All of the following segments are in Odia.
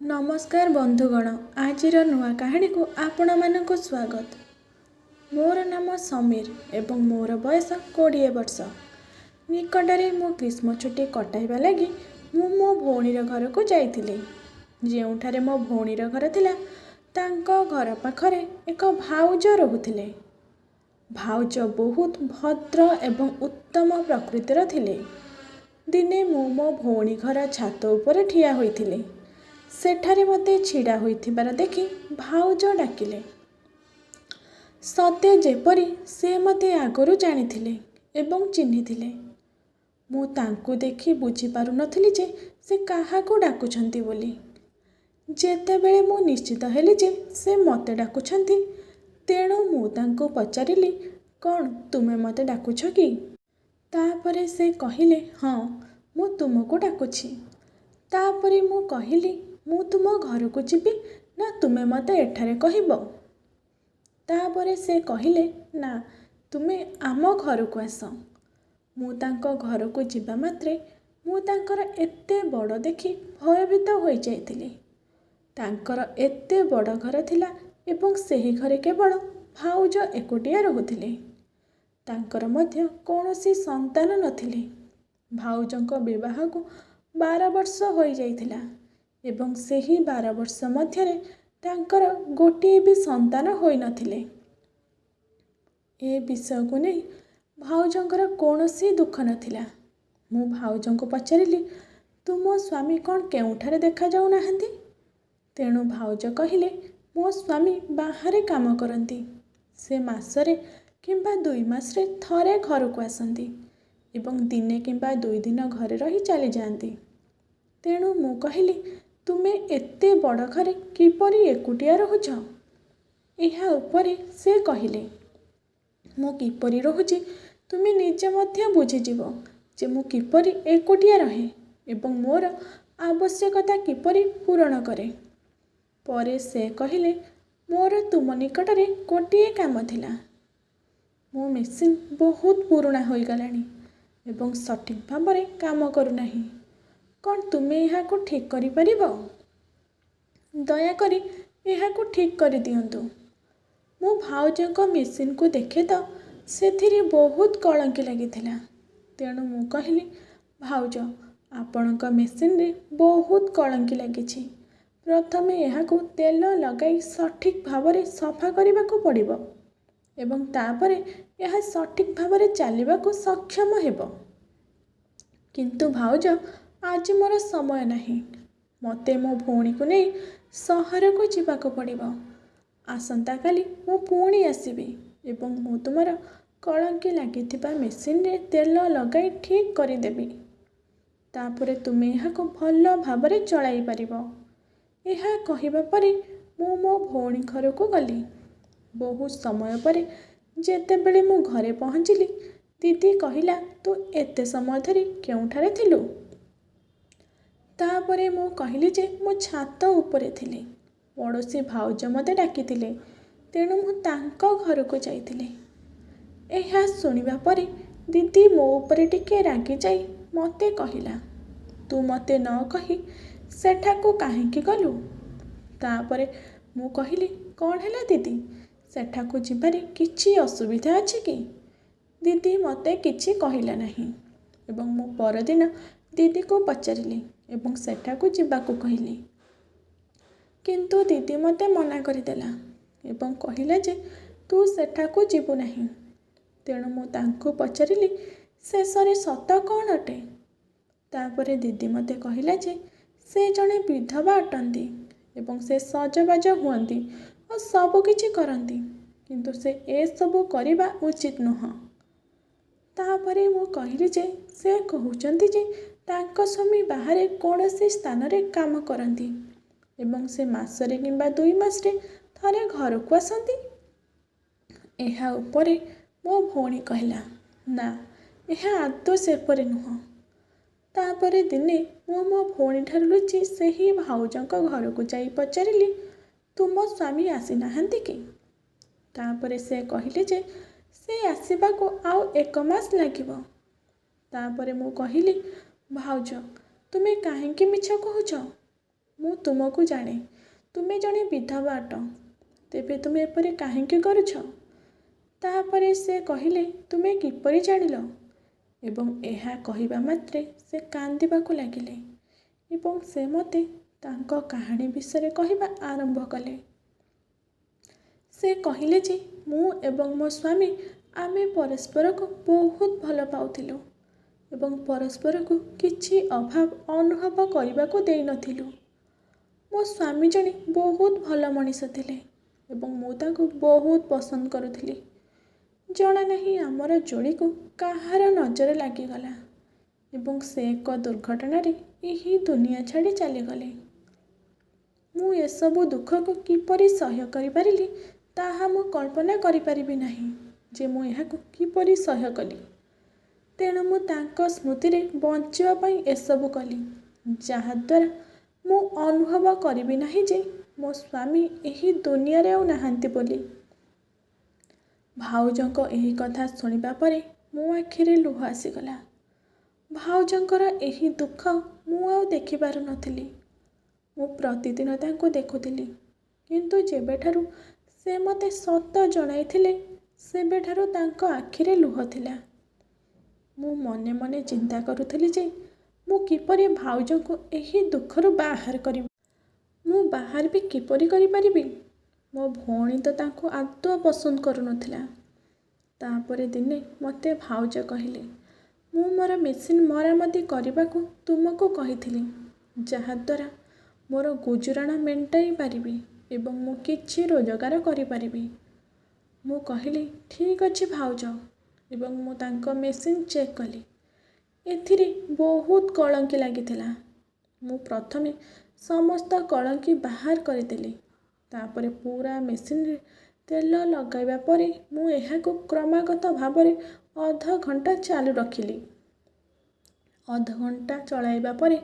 नमस्कार बंधुगण, आजिर नुआ कहानी को आपण मानक स्वागत। मोर नाम समीर एवं मोर बयस 20 वर्ष। निकटरे मो ग्रीष्म छुट्टी कटाइबा लगी मो भौणीर घर को जाइथिली। जेउठारे मो भौणीर घर थिला तांको घर पाखरे एक भाउज रहुथिले। भाउज बहुत भद्र एवं उत्तम प्रकृतिर थिले। दिने मो भौणी घर छात उपरे ठिया होइथिले। सेठारे मते छिड़ा होइथिबार देखि भाउज डाकिले। सते जेपरी से मते आगरू जानिथिले एवं चिन्हिथिले। मु तांकु देखि बुझी पारु नथिली जे से काहाकू डाकुछंती बोली। जेतेबेले मु निश्चित हेली जे से मते डाकुछंती, तेणु मु तांकु पचारिली, कौन तुमे मते डाकुछ कि? तापरे से कहिले, हाँ मु तुमको डाकुछि। तापरे मु कहिली, मु तुम घर को जीवी ना तुमे मते एठारे कहिब? तापरे से कहिले, ना तुमे आम घर को आस। मु तांको घर को जीवा मात्रे मु तांकर एते बड़ देखि भयभीत होई जाइथिली। तांकर एते बड़ घर थिला एवं सेही घरे केवल भाउज एकुटिया रहुथिले। तांकर मध्य कौनसी संतान नथिले। भाउजंको विवाह को 12 वर्ष होई जाइथिला एवं सेही 12 वर्ष मध्यरे तांकर गोटिए भी संतान होई नथिले। ए विषय को नहीं भाउजंकर कौनसी दुख नथिला। मु भाउजंको पचारिली, तुम स्वामी कौन केउठारे देखा जाऊ नाहंती? तेणु भाउज कहिले, मो स्वामी बाहरे काम करती। से मासरे किंबा 2 मासरे थरे घर को आसती एवं दिने किंबा 2 दिन घरे रही चली जाती। तेणु मु कहिली, तुमे एते बड़ घरे किपरि एकुटिया रहुछ? एहा उपरे से कहिले, मु किपरि रहुछि तुमे निजे मध्य बुझिजिब जे मु किपरि एकुटिया रहे एवं मोर आवश्यकता किपरि पूरण करे। परे से कहिले, मोर तुम निकटरे गोटिए काम थिला। मो मेसिन बहुत पुराना होई गलानी एवं सठिक भाବରେ काम करूनाही। कौन तुमे एहाको ठीक करि परिबो? दयाकरी एहाको ठीक करि दियंतु। मो भाउजंको मेसिन को देखे तो सेथिरे बहुत कलंकी लागिथिला। तेणु मु कहिली, भाउज आपणक मेसिन रे बहुत कलंकी लागिछि। प्रथमे एहाको तेल लगाई सठिक भाବରେ सफा करबाको पड़िबो एवं तापरे यह सठिक भाବରେ चलिबाको सक्षम हेबो। किंतु भाउज आज मोर समय नहीं। मते मो भौणी को नहीं सहर को जीवाको पड़िबो। आसंता काली मु पुणी आसीबी एवं मु तुमर कलंकी लागिथिबा मेसिन रे तेल लगाई ठीक करि देबी। तापरे तुमे एहाको भल भाବରେ चलाई परिबो। एहा कहिबा परे मु मो भौणी घर को गली। बहुत समय परे जेतेबेले मु घरे पहुँचिली, दीदी कहिला, तू एते समय धरी केउठारे थिलु? तापरे मु कहिली जे मु छात उपरे थिली। पड़ोसी भाउज मते डाकिथिले, तेणु मु तांको घर को जाइथिली। एहा सुनिबा परे दीदी मो उपरे टिके रागी जाई मते कहिला, तू मते न कही सेठाको काहेकि गलु? तापरे मु कहिली, कौन हैला दीदी, सेठाको जिबारे किछि असुविधा अछि कि? दीदी मते किछि कहिला नहीं एवं मु परदिन दीदी को पचारिली एवं सेठाको जिबाको कहिली। किंतु दीदी मते मना करिदेला एवं कहिला जे तू सेठाको जीवु नहीं। तेणु मु तांको पचारिली, शेषरे सत कौन अटे? तापरे दीदी मते कहिला जे से जणे विधवा अटंती एवं से सजबाज हुअंती और सब किछि करंती, किंतु से ए सब करिबा उचित नुह। तापरे मु कहिली जे से कहउचंती जे तांको स्वामी बाहरे कौनसी स्थान रे काम करंती एवं से मासरे किंबा 2 मासरे थरे घर को आसंती। एहा उपरे मो भौणी कहला, ना एहा आदौ सेपरि नुह। तापरे दिने मु मो भौणी ठारु लुचि सेही भाउजंको घर को जाई पचारिली, तुम स्वामी आसी नाहंती कि? तापरे से कहिले जे से आसीबाको आउ 1 मास लागिबो। तापरे मु कहिली, भाउज तुमे काहेकि मिछ कहूछ? ମୁଁ ତୁମକୁ ଜାଣେ। ତୁମେ ଜଣେ ବିଧବା ଅଟ। ତେବେ ତୁମେ ଏପରି କାହିଁକି କରୁଛ? ତାପରେ ସେ କହିଲେ, ତୁମେ କିପରି ଜାଣିଲ? ଏବଂ ଏହା କହିବା ମାତ୍ରେ ସେ କାନ୍ଦିବାକୁ ଲାଗିଲେ ଏବଂ ସେ ମୋତେ ତାଙ୍କ କାହାଣୀ ବିଷୟରେ କହିବା ଆରମ୍ଭ କଲେ। ସେ କହିଲେ ଯେ ମୁଁ ଏବଂ ମୋ ସ୍ୱାମୀ ଆମେ ପରସ୍ପରକୁ ବହୁତ ଭଲ ପାଉଥିଲୁ ଏବଂ ପରସ୍ପରକୁ କିଛି ଅଭାବ ଅନୁଭବ କରିବାକୁ ଦେଇନଥିଲୁ। ମୋ ସ୍ୱାମୀ ଜଣେ ବହୁତ ଭଲ ମଣିଷ ଥିଲେ ଏବଂ ମୁଁ ତାଙ୍କୁ ବହୁତ ପସନ୍ଦ କରୁଥିଲି। ଜଣା ନାହିଁ ଆମର ଯୋଡ଼ିକୁ କାହାର ନଜର ଲାଗିଗଲା ଏବଂ ସେ ଏକ ଦୁର୍ଘଟଣାରେ ଏହି ଦୁନିଆ ଛାଡ଼ି ଚାଲିଗଲେ। ମୁଁ ଏସବୁ ଦୁଃଖକୁ କିପରି ସହ୍ୟ କରିପାରିଲି ତାହା ମୁଁ କଳ୍ପନା କରିପାରିବି ନାହିଁ ଯେ ମୁଁ ଏହାକୁ କିପରି ସହ୍ୟ କଲି। ତେଣୁ ମୁଁ ତାଙ୍କ ସ୍ମୃତିରେ ବଞ୍ଚିବା ପାଇଁ ଏସବୁ କଲି, ଯାହାଦ୍ୱାରା ମୁଁ ଅନୁଭବ କରିବି ନାହିଁ ଯେ ମୋ ସ୍ୱାମୀ ଏହି ଦୁନିଆରେ ଆଉ ନାହାନ୍ତି ବୋଲି। ଭାଉଜଙ୍କ ଏହି କଥା ଶୁଣିବା ପରେ ମୋ ଆଖିରେ ଲୁହ ଆସିଗଲା। ଭାଉଜଙ୍କର ଏହି ଦୁଃଖ ମୁଁ ଆଉ ଦେଖିପାରୁନଥିଲି। ମୁଁ ପ୍ରତିଦିନ ତାଙ୍କୁ ଦେଖୁଥିଲି, କିନ୍ତୁ ଯେବେଠାରୁ ସେ ମୋତେ ସତ ଜଣାଇଥିଲେ ସେବେଠାରୁ ତାଙ୍କ ଆଖିରେ ଲୁହ ଥିଲା। ମୁଁ ମନେ ମନେ ଚିନ୍ତା କରୁଥିଲି ଯେ ମୁଁ କିପରି ଭାଉଜଙ୍କୁ ଏହି ଦୁଃଖରୁ ବାହାର କରିବି। ମୁଁ ବାହାର ବି କିପରି କରିପାରିବି? ମୋ ଭଉଣୀ ତ ତାଙ୍କୁ ଆଦୌ ପସନ୍ଦ କରୁନଥିଲା। ତାପରେ ଦିନେ ମୋତେ ଭାଉଜ କହିଲେ, ମୁଁ ମୋର ମେସିନ୍ ମରାମତି କରିବାକୁ ତୁମକୁ କହିଥିଲି, ଯାହାଦ୍ୱାରା ମୋର ଗୁଜୁରାଣ ମେଣ୍ଟାଇ ପାରିବି ଏବଂ ମୁଁ କିଛି ରୋଜଗାର କରିପାରିବି। ମୁଁ କହିଲି, ଠିକ୍ ଅଛି ଭାଉଜ ଏବଂ ମୁଁ ତାଙ୍କ ମେସିନ୍ ଚେକ୍ କଲି। ଏଥିରେ ବହୁତ କଳଙ୍କି ଲାଗିଥିଲା। ମୁଁ ପ୍ରଥମେ ସମସ୍ତ କଳଙ୍କି ବାହାର କରିଦେଲି। ତାପରେ ପୁରା ମେସିନ୍ରେ ତେଲ ଲଗାଇବା ପରେ ମୁଁ ଏହାକୁ କ୍ରମାଗତ ଭାବରେ ଅଧଘଣ୍ଟା ଚାଲୁ ରଖିଲି। ଅଧଘଣ୍ଟା ଚଳାଇବା ପରେ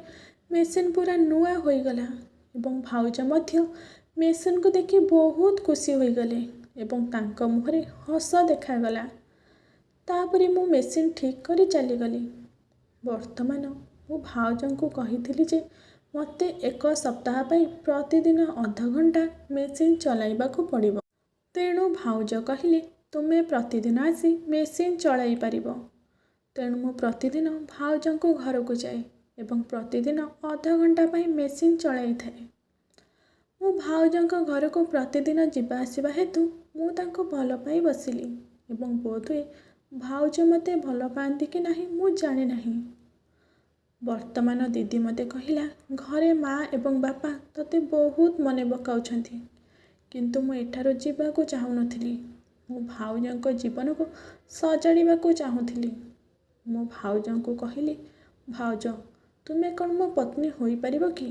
ମେସିନ୍ ପୁରା ନୂଆ ହୋଇଗଲା ଏବଂ ଭାଉଜ ମଧ୍ୟ ମେସିନ୍କୁ ଦେଖି ବହୁତ ଖୁସି ହୋଇଗଲେ ଏବଂ ତାଙ୍କ ମୁହଁରେ ହସ ଦେଖାଗଲା। ତାପରେ ମୁଁ ମେସିନ୍ ଠିକ୍ କରି ଚାଲିଗଲି। ବର୍ତ୍ତମାନ ମୁଁ ଭାଉଜଙ୍କୁ କହିଥିଲି ଯେ ମୋତେ 1 ସପ୍ତାହ ପାଇଁ ପ୍ରତିଦିନ ଅଧଘଣ୍ଟା ମେସିନ୍ ଚଳାଇବାକୁ ପଡ଼ିବ। ତେଣୁ ଭାଉଜ କହିଲେ, ତୁମେ ପ୍ରତିଦିନ ଆସି ମେସିନ୍ ଚଳାଇ ପାରିବ। ତେଣୁ ମୁଁ ପ୍ରତିଦିନ ଭାଉଜଙ୍କ ଘରକୁ ଯାଏ ଏବଂ ପ୍ରତିଦିନ ଅଧଘଣ୍ଟା ପାଇଁ ମେସିନ୍ ଚଳାଇଥାଏ। ମୁଁ ଭାଉଜଙ୍କ ଘରକୁ ପ୍ରତିଦିନ ଯିବା ଆସିବା ହେତୁ ମୁଁ ତାଙ୍କୁ ଭଲ ପାଇ ବସିଲି ଏବଂ ବୋଧହୁଏ ଭାଉଜ ମୋତେ ଭଲ ପାଆନ୍ତି କି ନାହିଁ ମୁଁ ଜାଣେ ନାହିଁ। ବର୍ତ୍ତମାନ ଦିଦି ମୋତେ କହିଲା, ଘରେ ମା ଏବଂ ବାପା ତୋତେ ବହୁତ ମନେ ପକାଉଛନ୍ତି, କିନ୍ତୁ ମୁଁ ଏଠାରୁ ଯିବାକୁ ଚାହୁଁନଥିଲି। ମୁଁ ଭାଉଜଙ୍କ ଜୀବନକୁ ସଜାଡ଼ିବାକୁ ଚାହୁଁଥିଲି। ମୁଁ ଭାଉଜଙ୍କୁ କହିଲି, ଭାଉଜ ତୁମେ କ'ଣ ମୋ ପତ୍ନୀ ହୋଇପାରିବ କି?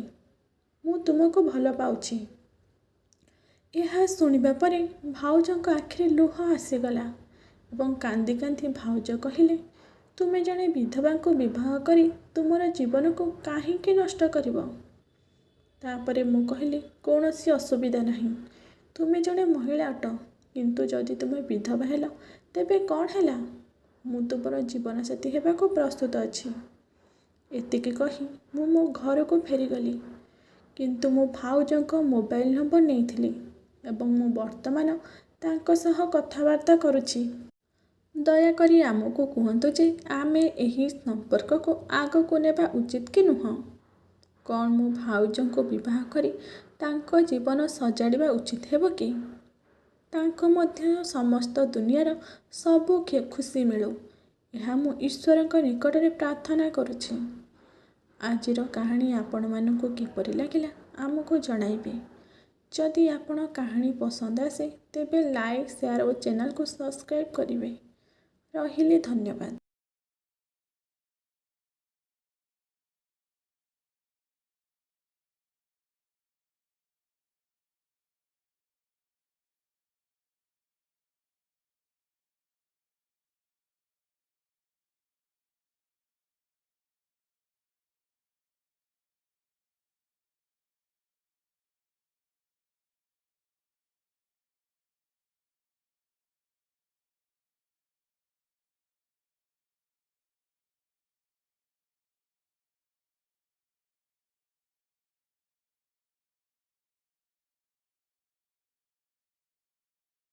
ମୁଁ ତୁମକୁ ଭଲ ପାଉଛି। ଏହା ଶୁଣିବା ପରେ ଭାଉଜଙ୍କ ଆଖିରେ ଲୁହ ଆସିଗଲା ଏବଂ କାନ୍ଦି କାନ୍ଦି ଭାଉଜ କହିଲେ, ତୁମେ ଜଣେ ବିଧବାଙ୍କୁ ବିବାହ କରି ତୁମର ଜୀବନକୁ କାହିଁକି ନଷ୍ଟ କରିବ? ତାପରେ ମୁଁ କହିଲି, କୌଣସି ଅସୁବିଧା ନାହିଁ। ତୁମେ ଜଣେ ମହିଳା ଅଟ, କିନ୍ତୁ ଯଦି ତୁମେ ବିଧବା ହେଲ ତେବେ କ'ଣ ହେଲା? ମୁଁ ତୁମର ଜୀବନସାଥୀ ହେବାକୁ ପ୍ରସ୍ତୁତ ଅଛି। ଏତିକି କହି ମୁଁ ମୋ ଘରକୁ ଫେରିଗଲି। କିନ୍ତୁ ମୁଁ ଭାଉଜଙ୍କ ମୋବାଇଲ୍ ନମ୍ବର ନେଇଥିଲି ଏବଂ ମୁଁ ବର୍ତ୍ତମାନ ତାଙ୍କ ସହ କଥାବାର୍ତ୍ତା କରୁଛି। ଦୟାକରି ଆମକୁ କୁହନ୍ତୁ ଯେ ଆମେ ଏହି ସମ୍ପର୍କକୁ ଆଗକୁ ନେବା ଉଚିତ କି ନୁହେଁ। କ'ଣ ମୁଁ ଭାଉଜଙ୍କୁ ବିବାହ କରି ତାଙ୍କ ଜୀବନ ସଜାଡ଼ିବା ଉଚିତ ହେବ କି? ତାଙ୍କ ମଧ୍ୟ ସମସ୍ତ ଦୁନିଆର ସବୁ ଖୁସି ମିଳୁ, ଏହା ମୁଁ ଈଶ୍ୱରଙ୍କ ନିକଟରେ ପ୍ରାର୍ଥନା କରୁଛି। ଆଜିର କାହାଣୀ ଆପଣମାନଙ୍କୁ କିପରି ଲାଗିଲା ଆମକୁ ଜଣାଇବେ। ଯଦି ଆପଣ କାହାଣୀ ପସନ୍ଦ ଆସେ ତେବେ ଲାଇକ୍, ସେୟାର ଓ ଚ୍ୟାନେଲକୁ ସବସ୍କ୍ରାଇବ୍ କରିବେ। ରହିଲି, ଧନ୍ୟବାଦ।